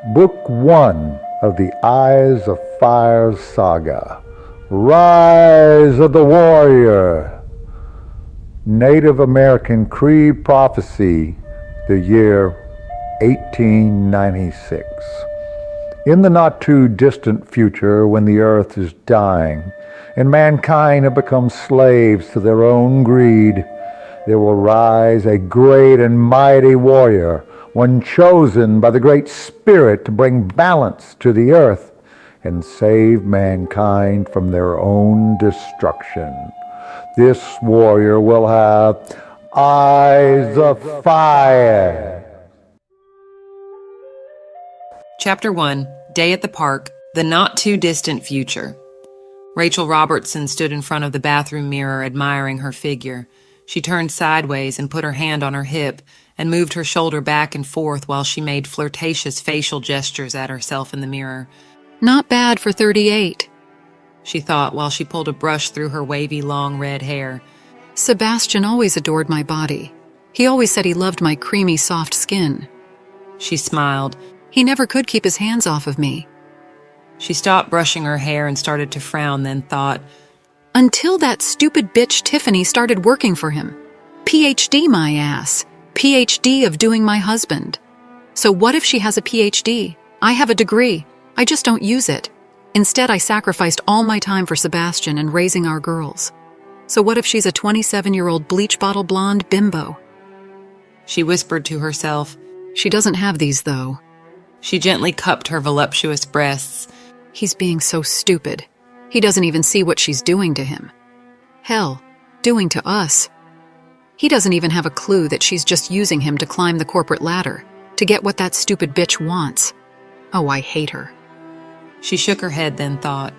Book 1 of the Eyes Afire saga, Rise of the Warrior. Native American Creed Prophecy, the year 1896. In the not-too-distant future, when the earth is dying and mankind have become slaves to their own greed, there will rise a great and mighty warrior, one chosen by the Great Spirit to bring balance to the earth and save mankind from their own destruction. This warrior will have eyes of fire. Chapter 1, Day at the Park, the Not-Too-Distant Future. Rachel Robertson stood in front of the bathroom mirror admiring her figure. She turned sideways and put her hand on her hip and moved her shoulder back and forth while she made flirtatious facial gestures at herself in the mirror. Not bad for 38, she thought while she pulled a brush through her wavy, long red hair. Sebastian always adored my body. He always said he loved my creamy, soft skin. She smiled. He never could keep his hands off of me. She stopped brushing her hair and started to frown, then thought, until that stupid bitch Tiffany started working for him. PhD my ass. PhD of doing my husband. So what if she has a PhD? I have a degree. I just don't use it. Instead, I sacrificed all my time for Sebastian and raising our girls. So what if she's a 27-year-old bleach bottle blonde bimbo? She whispered to herself. She doesn't have these, though. She gently cupped her voluptuous breasts. He's being so stupid. He doesn't even see what she's doing to him. Hell, doing to us. He doesn't even have a clue that she's just using him to climb the corporate ladder, to get what that stupid bitch wants. Oh, I hate her. She shook her head, then thought,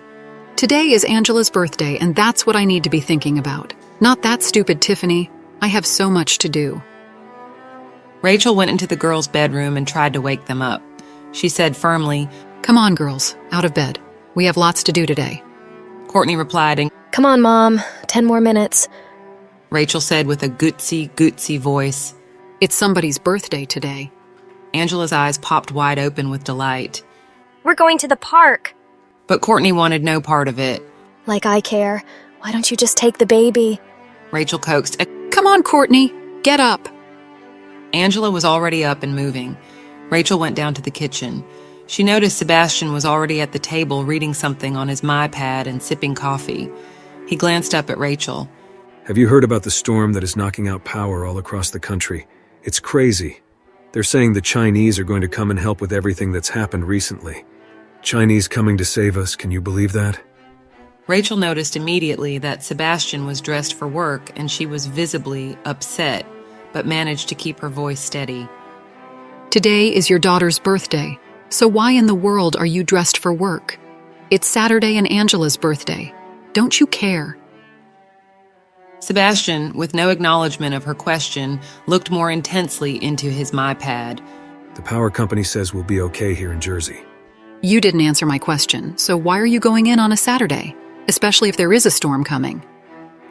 today is Angela's birthday, and that's what I need to be thinking about. Not that stupid Tiffany. I have so much to do. Rachel went into the girls' bedroom and tried to wake them up. She said firmly, come on, girls, out of bed. We have lots to do today. Courtney replied, and come on, Mom, 10 more minutes. Rachel said with a gootsy voice, it's somebody's birthday today. Angela's eyes popped wide open with delight. We're going to the park. But Courtney wanted no part of it. Like I care. Why don't you just take the baby? Rachel coaxed. Come on, Courtney, get up. Angela was already up and moving. Rachel went down to the kitchen. She noticed Sebastian was already at the table reading something on his MyPad and sipping coffee. He glanced up at Rachel. Have you heard about the storm that is knocking out power all across the country? It's crazy. They're saying the Chinese are going to come and help with everything that's happened recently. Chinese coming to save us, can you believe that? Rachel noticed immediately that Sebastian was dressed for work and she was visibly upset, but managed to keep her voice steady. Today is your daughter's birthday. So why in the world are you dressed for work? It's Saturday and Angela's birthday. Don't you care? Sebastian, with no acknowledgement of her question, looked more intensely into his MyPad. The power company says we'll be okay here in Jersey. You didn't answer my question, so why are you going in on a Saturday? Especially if there is a storm coming.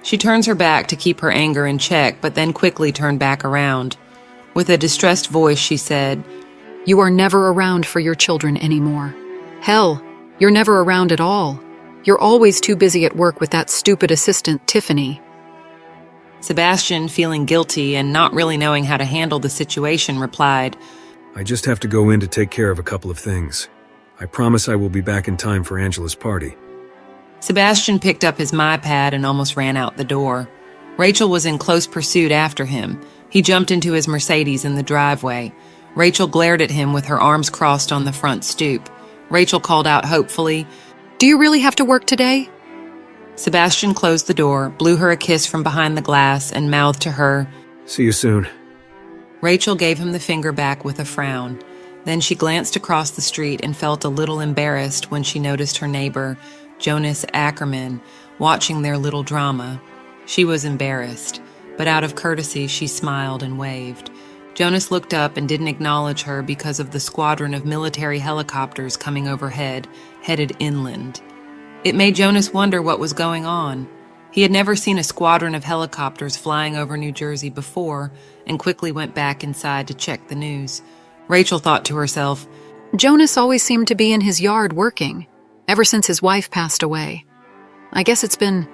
She turns her back to keep her anger in check, but then quickly turned back around. With a distressed voice, she said, you are never around for your children anymore. Hell, you're never around at all. You're always too busy at work with that stupid assistant, Tiffany. Sebastian, feeling guilty and not really knowing how to handle the situation, replied, I just have to go in to take care of a couple of things. I promise I will be back in time for Angela's party. Sebastian picked up his MyPad and almost ran out the door. Rachel was in close pursuit after him. He jumped into his Mercedes in the driveway. Rachel glared at him with her arms crossed on the front stoop. Rachel called out hopefully, do you really have to work today? Sebastian closed the door, blew her a kiss from behind the glass, and mouthed to her, see you soon. Rachel gave him the finger back with a frown. Then she glanced across the street and felt a little embarrassed when she noticed her neighbor, Jonas Ackerman, watching their little drama. She was embarrassed, but out of courtesy she smiled and waved. Jonas looked up and didn't acknowledge her because of the squadron of military helicopters coming overhead, headed inland. It made Jonas wonder what was going on. He had never seen a squadron of helicopters flying over New Jersey before and quickly went back inside to check the news. Rachel thought to herself, Jonas always seemed to be in his yard working, ever since his wife passed away. I guess it's been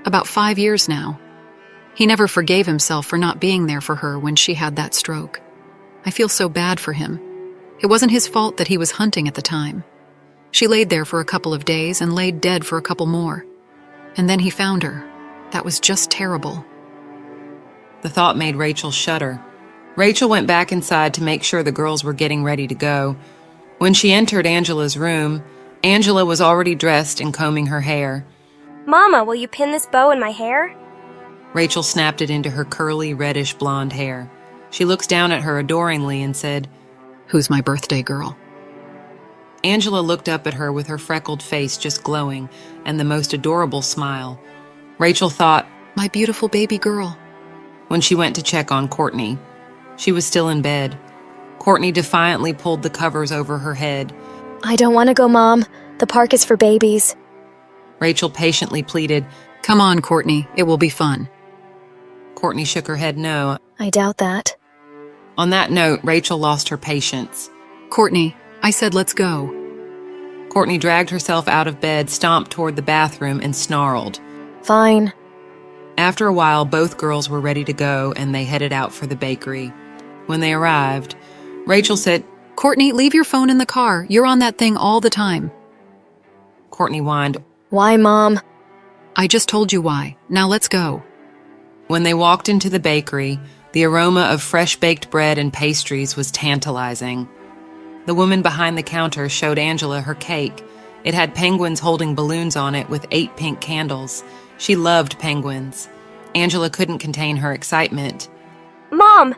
about 5 years now. He never forgave himself for not being there for her when she had that stroke. I feel so bad for him. It wasn't his fault that he was hunting at the time. She laid there for a couple of days and laid dead for a couple more. And then he found her. That was just terrible. The thought made Rachel shudder. Rachel went back inside to make sure the girls were getting ready to go. When she entered Angela's room, Angela was already dressed and combing her hair. Mama, will you pin this bow in my hair? Rachel snapped it into her curly, reddish blonde hair. She looks down at her adoringly and said, "Who's my birthday girl?" Angela looked up at her with her freckled face just glowing and the most adorable smile. Rachel thought, "My beautiful baby girl." when she went to check on Courtney. She was still in bed. Courtney defiantly pulled the covers over her head. I don't want to go, Mom. The park is for babies. Rachel patiently pleaded. "Come on, Courtney. It will be fun." Courtney shook her head no. I doubt that. On that note, Rachel lost her patience. "Courtney, I said let's go." Courtney dragged herself out of bed, stomped toward the bathroom, and snarled. Fine. After a while, both girls were ready to go, and they headed out for the bakery. When they arrived, Rachel said, "Courtney, leave your phone in the car. You're on that thing all the time." Courtney whined. Why, Mom? "I just told you why. Now let's go." When they walked into the bakery, the aroma of fresh-baked bread and pastries was tantalizing. The woman behind the counter showed Angela her cake. It had penguins holding balloons on it with 8 pink candles. She loved penguins. Angela couldn't contain her excitement. Mom!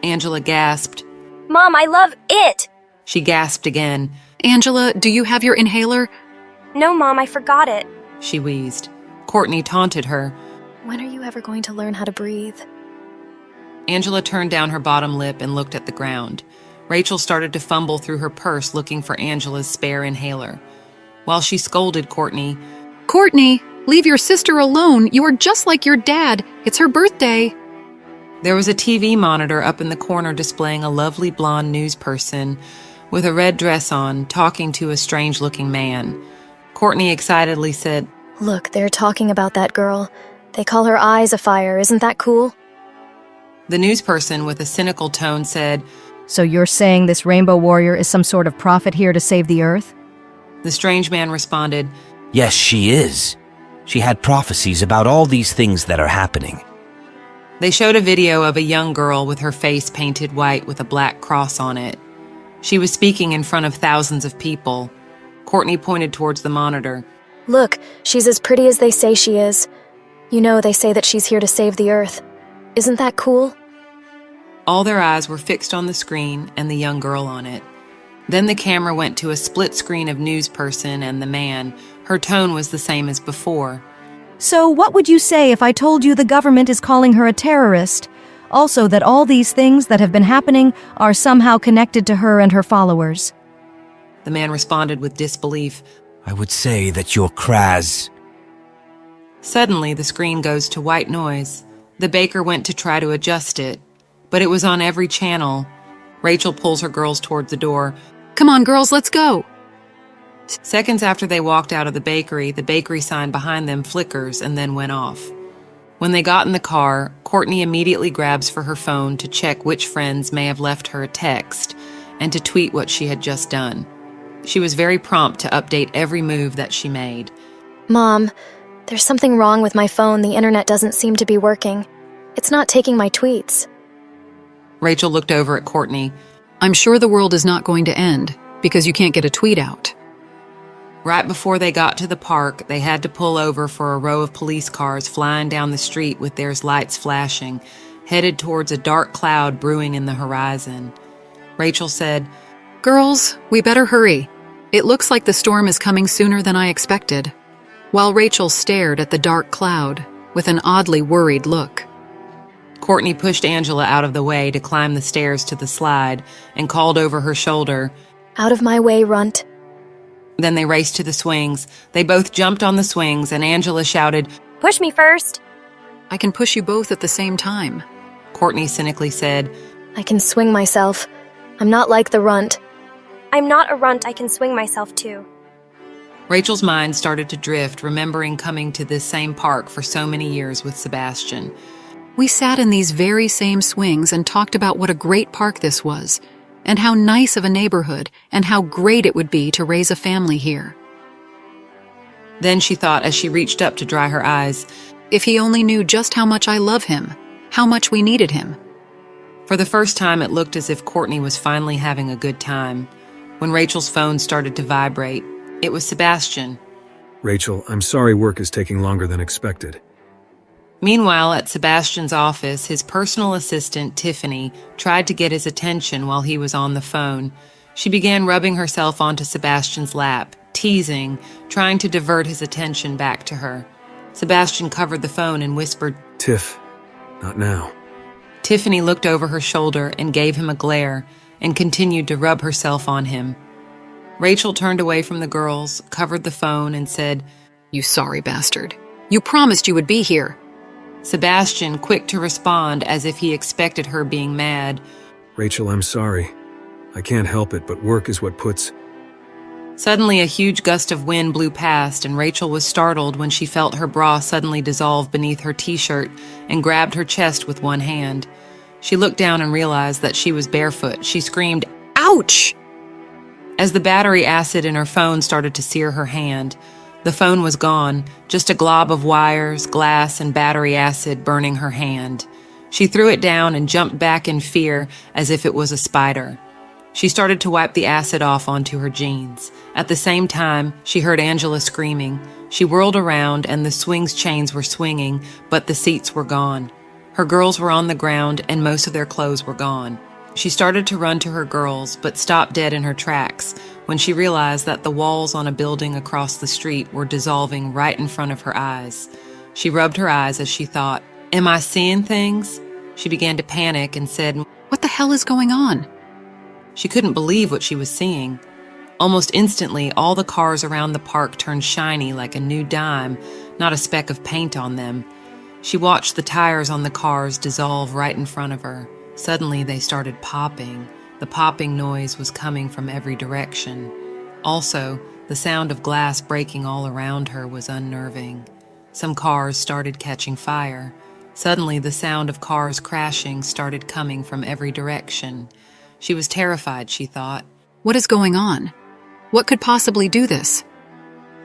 Angela gasped. Mom, I love it! She gasped again. "Angela, do you have your inhaler?" No, Mom, I forgot it. She wheezed. Courtney taunted her. When are you ever going to learn how to breathe? Angela turned down her bottom lip and looked at the ground. Rachel started to fumble through her purse looking for Angela's spare inhaler. While she scolded Courtney, "Courtney, leave your sister alone. You are just like your dad. It's her birthday." there was a TV monitor up in the corner displaying a lovely blonde news person with a red dress on, talking to a strange-looking man. Courtney excitedly said, Look, they're talking about that girl. They call her Eyes Afire. Isn't that cool? The news person with a cynical tone said, So you're saying this rainbow warrior is some sort of prophet here to save the earth? The strange man responded, Yes, she is. She had prophecies about all these things that are happening. They showed a video of a young girl with her face painted white with a black cross on it. She was speaking in front of thousands of people. Courtney pointed towards the monitor. Look, she's as pretty as they say she is. You know, they say that she's here to save the earth. Isn't that cool? All their eyes were fixed on the screen and the young girl on it. Then the camera went to a split screen of news person and the man. Her tone was the same as before. So what would you say if I told you the government is calling her a terrorist? Also that all these things that have been happening are somehow connected to her and her followers? The man responded with disbelief. I would say that you're Kraz. Suddenly, the screen goes to white noise. The baker went to try to adjust it, but it was on every channel. Rachel pulls her girls toward the door. "Come on, girls, let's go." Seconds after they walked out of the bakery sign behind them flickers and then went off. When they got in the car, Courtney immediately grabs for her phone to check which friends may have left her a text and to tweet what she had just done. She was very prompt to update every move that she made. Mom, there's something wrong with my phone. The internet doesn't seem to be working. It's not taking my tweets. Rachel looked over at Courtney. "I'm sure the world is not going to end because you can't get a tweet out." Right before they got to the park, they had to pull over for a row of police cars flying down the street with their lights flashing, headed towards a dark cloud brewing in the horizon. Rachel said, "Girls, we better hurry. It looks like the storm is coming sooner than I expected." While Rachel stared at the dark cloud with an oddly worried look. Courtney pushed Angela out of the way to climb the stairs to the slide and called over her shoulder, Out of my way, runt. Then they raced to the swings. They both jumped on the swings, and Angela shouted, Push me first. "I can push you both at the same time." Courtney cynically said. I can swing myself. I'm not like the runt. I'm not a runt I can swing myself to. Rachel's mind started to drift, remembering coming to this same park for so many years with Sebastian. We sat in these very same swings and talked about what a great park this was, and how nice of a neighborhood, and how great it would be to raise a family here. Then she thought as she reached up to dry her eyes, If he only knew just how much I love him, how much we needed him. For the first time, it looked as if Courtney was finally having a good time. When Rachel's phone started to vibrate, it was Sebastian. Rachel, I'm sorry work is taking longer than expected. Meanwhile, at Sebastian's office, his personal assistant, Tiffany, tried to get his attention while he was on the phone. She began rubbing herself onto Sebastian's lap, teasing, trying to divert his attention back to her. Sebastian covered the phone and whispered, Tiff, not now. Tiffany looked over her shoulder and gave him a glare and continued to rub herself on him. Rachel turned away from the girls, covered the phone, and said, You sorry bastard. You promised you would be here. Sebastian, quick to respond as if he expected her being mad. Rachel, I'm sorry. I can't help it, but work is what puts... Suddenly, a huge gust of wind blew past, and Rachel was startled when she felt her bra suddenly dissolve beneath her t-shirt and grabbed her chest with one hand. She looked down and realized that she was barefoot. She screamed, Ouch! As the battery acid in her phone started to sear her hand, the phone was gone, just a glob of wires, glass, and battery acid burning her hand. She threw it down and jumped back in fear as if it was a spider. She started to wipe the acid off onto her jeans. At the same time, she heard Angela screaming. She whirled around and the swing's chains were swinging, but the seats were gone. Her girls were on the ground and most of their clothes were gone. She started to run to her girls, but stopped dead in her tracks when she realized that the walls on a building across the street were dissolving right in front of her eyes. She rubbed her eyes as she thought, Am I seeing things? She began to panic and said, What the hell is going on? She couldn't believe what she was seeing. Almost instantly, all the cars around the park turned shiny like a new dime, not a speck of paint on them. She watched the tires on the cars dissolve right in front of her. Suddenly, they started popping. The popping noise was coming from every direction. Also, the sound of glass breaking all around her was unnerving. Some cars started catching fire. Suddenly, the sound of cars crashing started coming from every direction. She was terrified, she thought. What is going on? What could possibly do this?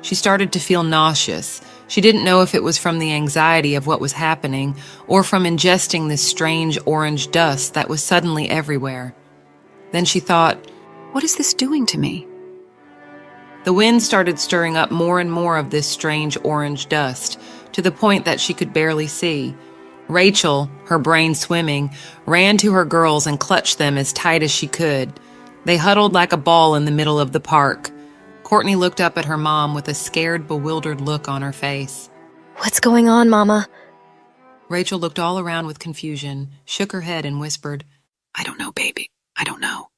She started to feel nauseous. She didn't know if it was from the anxiety of what was happening or from ingesting this strange orange dust that was suddenly everywhere. Then she thought, What is this doing to me? The wind started stirring up more and more of this strange orange dust, to the point that she could barely see. Rachel, her brain swimming, ran to her girls and clutched them as tight as she could. They huddled like a ball in the middle of the park. Courtney looked up at her mom with a scared, bewildered look on her face. What's going on, Mama? Rachel looked all around with confusion, shook her head and whispered, I don't know, baby. I don't know.